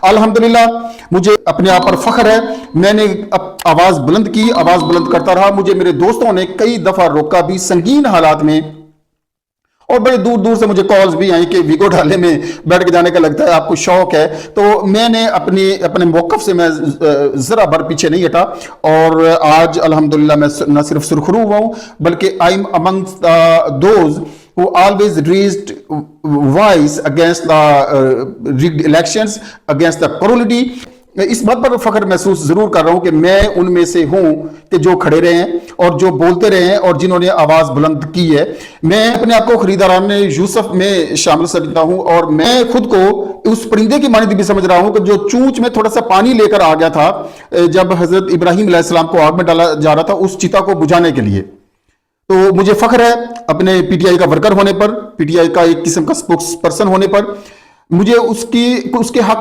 अल्हम्दुलिल्लाह मुझे अपने आप पर फख्र है, मैंने आवाज बुलंद की, आवाज बुलंद करता रहा। मुझे मेरे दोस्तों ने कई दफा रोका भी संगीन हालात में, और बड़े दूर दूर से मुझे कॉल्स भी आई कि वीगो ढाले में बैठ के जाने का लगता है, आपको शौक है। तो मैंने अपने मौकफ से मैं जरा भर पीछे नहीं हटा, और आज अल्हम्दुलिल्लाह मैं न सिर्फ सुरखरू हुआ हूं, बल्कि I am amongst those who always raised voice against the rigged elections, against the corruption। मैं इस बात पर फख्र महसूस जरूर कर रहा हूं कि मैं उनमें से हूं कि जो खड़े रहे हैं और जो बोलते रहे हैं और जिन्होंने आवाज बुलंद की है। मैं अपने आप को खरीदारान यूसुफ में शामिल समझता हूं, और मैं खुद को उस परिंदे की मानिंद भी समझ रहा हूं कि जो चूंच में थोड़ा सा पानी लेकर आ गया था जब हजरत इब्राहिम अलैहिस्सलाम को आग में डाला जा रहा था उस चिता को बुझाने के लिए। तो मुझे फख्र है अपने पीटीआई का वर्कर होने पर, पीटीआई का एक किस्म का स्पोक्स पर्सन होने पर। मुझे उसके हक